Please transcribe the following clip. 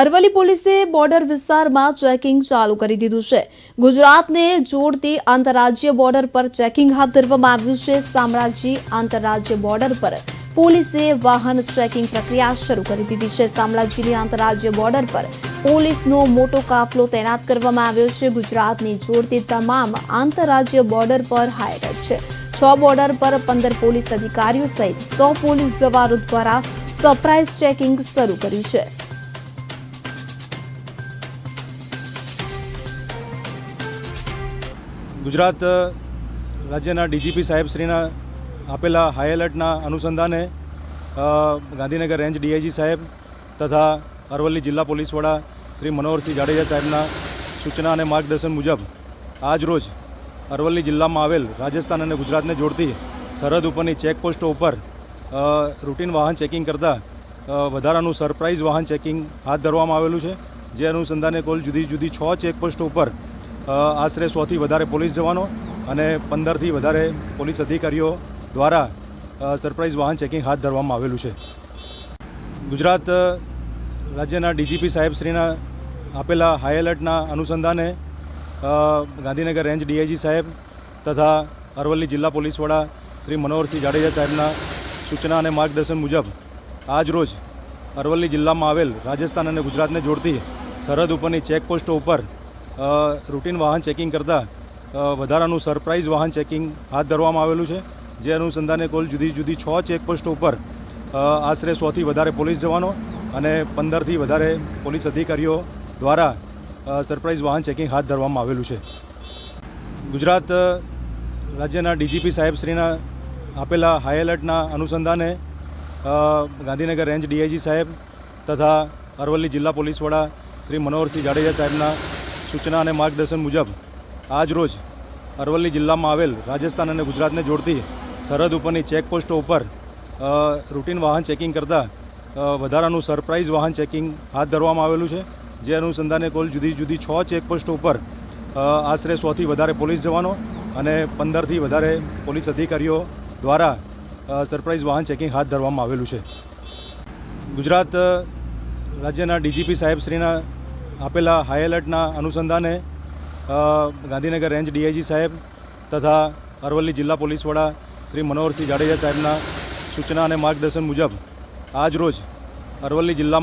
અરવલ્લી પોલીસે બોર્ડર વિસ્તારમાં ચેકિંગ ચાલુ કરી દીધું છે। ગુજરાતને જોડતી આંતરરાજ્ય બોર્ડર પર ચેકિંગ હાથ ધરવામાં આવ્યું છે। શામળાજી આંતરરાજ્ય બોર્ડર પર પોલીસે વાહન ચેકિંગ પ્રક્રિયા શરૂ કરી દીધી છે। શામળાજીની આંતરરાજ્ય બોર્ડર પર પોલીસનો મોટો કાફલો તૈનાત કરવામાં આવ્યો છે। ગુજરાતને જોડતી તમામ આંતરરાજ્ય બોર્ડર પર હાઈ એલર્ટ છે। 6 બોર્ડર પર 15 પોલીસ અધિકારીઓ સહિત 100 પોલીસ જવાનો દ્વારા સરપ્રાઇઝ ચેકિંગ શરૂ કર્યું છે। ગુજરાત રાજ્યના ડીજીપી સાહેબશ્રીના આપેલા હાઈ એલર્ટના અનુસંધાને ગાંધીનગર રેન્જ ડીઆઈજી સાહેબ તથા અરવલ્લી જિલ્લા પોલીસ વડા શ્રી મનોહરસિંહ જાડેજા સાહેબના સૂચના અને માર્ગદર્શન મુજબ આજ રોજ અરવલ્લી જિલ્લામાં આવેલ રાજસ્થાન અને ગુજરાતને જોડતી સરહદ ઉપરની ચેકપોસ્ટો ઉપર રૂટીન વાહન ચેકિંગ કરતાં વધારાનું સરપ્રાઇઝ વાહન ચેકિંગ હાથ ધરવામાં આવેલું છે। જે અનુસંધાને કુલ જુદી જુદી 6 ચેકપોસ્ટો ઉપર આશરે 100થી વધારે પોલીસ જવાનો અને 15થી વધારે પોલીસ અધિકારીઓ દ્વારા સરપ્રાઇઝ વાહન ચેકિંગ હાથ ધરવામાં આવેલું છે। ગુજરાત રાજ્યના ડીજીપી સાહેબશ્રીના આપેલા હાઈ એલર્ટના અનુસંધાને ગાંધીનગર રેન્જ ડીઆઈજી સાહેબ તથા અરવલ્લી જિલ્લા પોલીસ વડા શ્રી મનોહરસિંહ જાડેજા સાહેબના સૂચના અને માર્ગદર્શન મુજબ આજ રોજ અરવલ્લી જિલ્લામાં આવેલ રાજસ્થાન અને ગુજરાતને જોડતી સરહદ ઉપરની ચેકપોસ્ટો ઉપર રૂટીન વાહન ચેકિંગ કરતાં વધારાનું સરપ્રાઇઝ વાહન ચેકિંગ હાથ ધરવામાં આવેલું છે। જે અનુસંધાને કુલ જુદી જુદી 6 ચેકપોસ્ટો ઉપર આશરે 100થી વધારે પોલીસ જવાનો અને 15થી વધારે પોલીસ અધિકારીઓ દ્વારા સરપ્રાઇઝ વાહન ચેકિંગ હાથ ધરવામાં આવેલું છે। ગુજરાત રાજ્યના ડીજીપી સાહેબશ્રીના આપેલા હાઈ એલર્ટના અનુસંધાને ગાંધીનગર રેન્જ ડીઆઈજી સાહેબ તથા અરવલ્લી જિલ્લા પોલીસ વડા શ્રી મનોહરસિંહ જાડેજા સાહેબના સૂચના અને માર્ગદર્શન મુજબ આજ રોજ અરવલ્લી જિલ્લામાં આવેલ રાજસ્થાન અને ગુજરાતને જોડતી સરહદ ઉપરની ચેકપોસ્ટો ઉપર રૂટીન વાહન ચેકિંગ કરતાં વધારાનું સરપ્રાઇઝ વાહન ચેકિંગ હાથ ધરવામાં આવેલું છે। જે અનુસંધાને કુલ જુદી જુદી 6 ચેકપોસ્ટો ઉપર આશરે 100થી વધારે પોલીસ જવાનો અને 15થી વધારે પોલીસ અધિકારીઓ દ્વારા સરપ્રાઇઝ વાહન ચેકિંગ હાથ ધરવામાં આવેલું છે। ગુજરાત રાજ્યના ડીજીપી સાહેબશ્રીના આપેલા હાઈ એલર્ટના અનુસંધાને ગાંધીનગર રેન્જ ડીઆઈજી સાહેબ તથા અરવલ્લી જિલ્લા પોલીસ વડા શ્રી મનોહરસિંહ જાડેજા સાહેબના સૂચના અને માર્ગદર્શન મુજબ આજ રોજ અરવલ્લી જિલ્લામાં